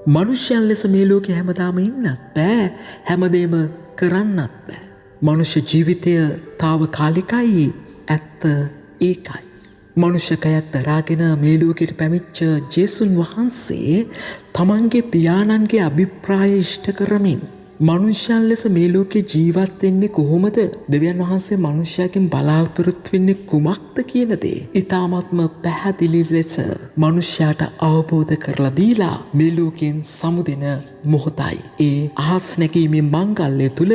මනුෂ්‍යයන් ලෙස මේ ලෝකේ හැමදාම ඉන්නත් බෑ. හැමදේම කරන්නත් බෑ. මනුෂ්‍ය ජීවිතය తాවකාලිකයි. ඇත්ත ඒකයි. මනුෂ්‍යකයත් දරාගෙන මේ ලෝකෙට පැමිච්ච ජේසුන් වහන්සේ තමන්ගේ පියාණන්ගේ අභිප්‍රාය ඉෂ්ට කරමින් මනුෂ්‍යයන් ලෙස මේ ලෝකේ ජීවත් වෙන්නේ කොහොමද? දෙවියන් වහන්සේ මනුෂ්‍යයන්ගෙන් බලාපොරොත්තු වෙන්නේ කුමක්ද කියන දේ ඊ타ත්ම පැහැදිලි ලෙස මනුෂ්‍යයාට අවබෝධ කරලා දීලා මේ ලෝකෙන් සමුදෙන මොහොතයි. ඒ අහස් නැගීමේ මංගල්‍ය තුල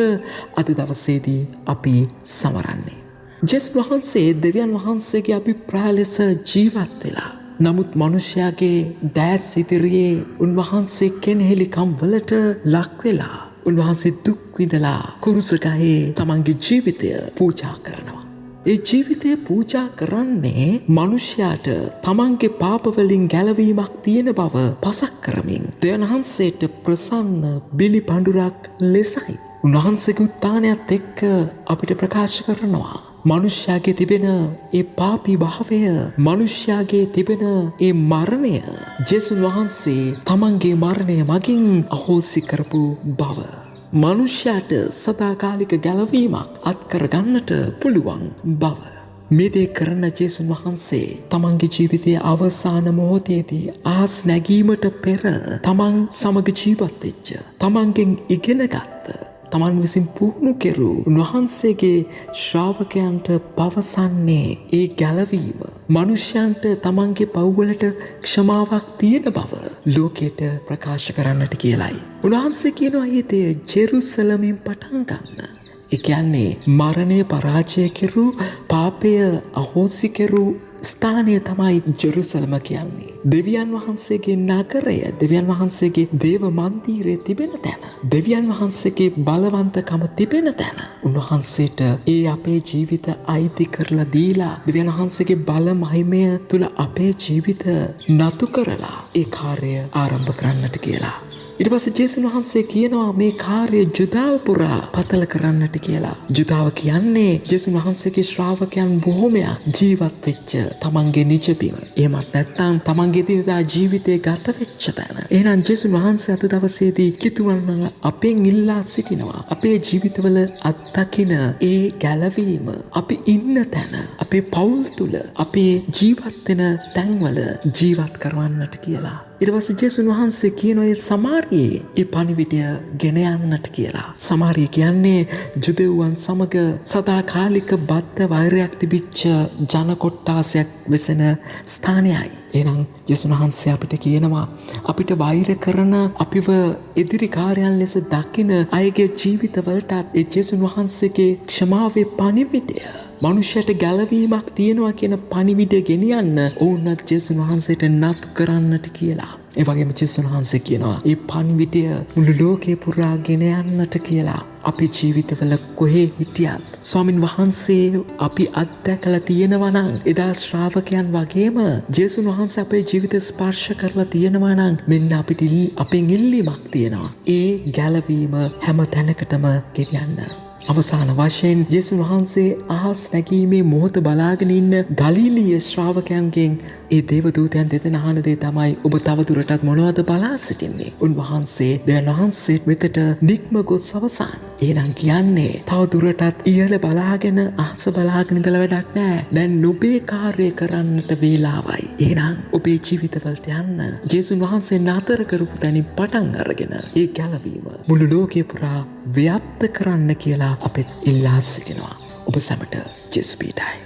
අද දවසේදී අපි සමරන්නේ. ජේසුස් වහන්සේ දෙවියන් වහන්සේගේ අභිප්‍රාය ලෙස ජීවත් වෙලා නමුත් මනුෂ්‍යයාගේ දෑස් ඉදිරියේ උන්වහන්සේ කෙනෙහිලිකම් වලට ලක් වෙලා උන්වහන්සේ දුක් විඳලා කුරුසගහේ තමන්ගේ ජීවිතය පූජා කරනවා. ඒ ජීවිතය පූජා කරන්නේ මනුෂ්‍යයාට තමන්ගේ පාපවලින් ගැලවීමක් තියෙන බව පසක් කරමින් දෙවියන් වහන්සේට ප්‍රසන්න බිලි පඬුරක් ලෙසයි. උන්වහන්සේගේ උත්ථානයත් එක්ක අපිට ප්‍රකාශ කරනවා මනුෂ්‍යයාගේ තිබෙන ඒ පාපී භාවය, මනුෂ්‍යයාගේ තිබෙන ඒ මරණය ජේසුස් වහන්සේ තමන්ගේ මරණය මගින් අහෝසි කරපු බව. මනුෂ්‍යයාට සදාකාලික ගැලවීමක් අත්කරගන්නට පුළුවන් බව. මේ දේ කරන ජේසුස් වහන්සේ තමන්ගේ ජීවිතයේ අවසාන මොහොතේදී ආස් නැගීමට පෙර තමන් සමග ජීවත් වෙච්ච, තමන්ගෙන් ඉගෙනගත්ත, තමන් විසින් පුහුණු කෙරූ උන්වහන්සේගේ ශ්‍රාවකයන්ට පවසන්නේ ඒ ගැලවීම මනුෂ්‍යයන්ට තමන්ගේ පව්වලට ක්ෂමාවක් තියෙන බව ලෝකයට ප්‍රකාශ කරන්නට කියලයි. උන්වහන්සේ කියනවා ඊතේ ජෙරුසලමින් පටන් ගන්න. ඒ කියන්නේ මරණය පරාජය කෙරූ, පාපය අහෝසි කෙරූ ස්ථානය තමයි ජෙරුසලම කියන්නේ. දෙවියන් වහන්සේගේ නගරය, දෙවියන් වහන්සේගේ දේව මන්දිරය තිබෙන තැන, දෙවියන් වහන්සේගේ බලවන්තකම තිබෙන තැන උන්වහන්සේට ඒ අපේ ජීවිත අයිති කරලා දීලා දෙවියන් වහන්සේගේ බල මහිමය තුල අපේ ජීවිත නතු කරලා ඒ කාර්යය ආරම්භ කරන්නට කියලා. ඊට පස්සේ ජේසුස් වහන්සේ කියනවා මේ කාර්යය ජුදාව පුරා පතල කරන්නට කියලා. ජුදාව කියන්නේ ජේසුස් වහන්සේගේ ශ්‍රාවකයන් බොහොමයක් ජීවත් වෙච්ච තමන්ගේ නිජබිම. එහෙමත් නැත්නම් තමන්ගේ දිනදා ජීවිතේ ගත වෙච්ච තැන. එහෙනම් ජේසුස් වහන්සේ අද දවසේදී කිතුවන්ව අපෙන් ඉල්ලා සිටිනවා. අපේ ජීවිතවල අත්දකින ඒ ගැලවීම අපි ඉන්න තැන, අපේ පවුල් තුල, අපේ ජීවත් වෙන තැන්වල ජීවත් කරවන්නට කියලා. ඊට පස්සේ ජේසුස් වහන්සේ කියනවා ඒ සමාරියේ ඒ පණිවිඩය ගෙන යන්නට කියලා. සමාරිය කියන්නේ ජුදෙව්වන් සමග සදාකාලික බද්ධ වෛරයක් තිබිච්ච ජන කොට්ටාසයක් වෙසෙන ස්ථානයයි. එහෙනම් ජේසුස් වහන්සේ අපිට කියනවා අපිට වෛර කරන, අපිව එදිරිකාරයන් ලෙස දකින අයගේ ජීවිතවලටත් ඒ ජේසුස් වහන්සේගේ ක්ෂමාවේ පණිවිඩය, මනුෂ්‍යයට ගැලවීමක් තියෙනවා කියන පණිවිඩය ගෙනියන්න ඕනත් ජේසුස් වහන්සේට නතු කරන්නට කියලා. ඒ වගේම ජේසුස් වහන්සේ කියනවා මේ පණිවිඩය මුළු ලෝකේ පුරා ගෙන යන්නට කියලා. අපේ ජීවිතවල කොහේ හිටියත් ස්වාමින් වහන්සේ අපි අත්දැකලා තියෙනවා නම්, එදා ශ්‍රාවකයන් වගේම ජේසුස් වහන්සේ අපේ ජීවිත ස්පර්ශ කරලා තියෙනවා නම් මෙන්න අපිට අපෙන් ඉල්ලීමක් තියෙනවා. ඒ ගැලවීම හැම තැනකටම ගෙනියන්න. අවසාන වශයෙන් ජේසුස් වහන්සේ අහස් නැගීමේ මොහොත බලාගෙන ඉන්න ගලිලීය ශ්‍රාවකයන්ගෙන් ඒ දේවදූතයන් දෙදෙන අහන දේ තමයි ඔබ තවදුරටත් මොනවද බලා සිටින්නේ? උන්වහන්සේ දෙවියන් වහන්සේ වෙතට නික්ම ගොස් අවසන්. එහෙනම් කියන්නේ තවදුරටත් ඉහළ බලාගෙන අහස බලාගෙන ඉඳලා වැඩක් නැහැ. දැන් ඔබේ කාර්යය කරන්නට වේලාවයි. එහෙනම් ඔබේ ජීවිතවලට යන්න ජේසුස් වහන්සේ නතර කරපු තැනින් පටන් අරගෙන ඒ ගැලවීම මුළු ලෝකේ පුරා ව්‍යාප්ත කරන්න කියලා අපිට ඉල්ලා සිටිනවා. ඔබ සැමට ජේසුස් පීඩයි.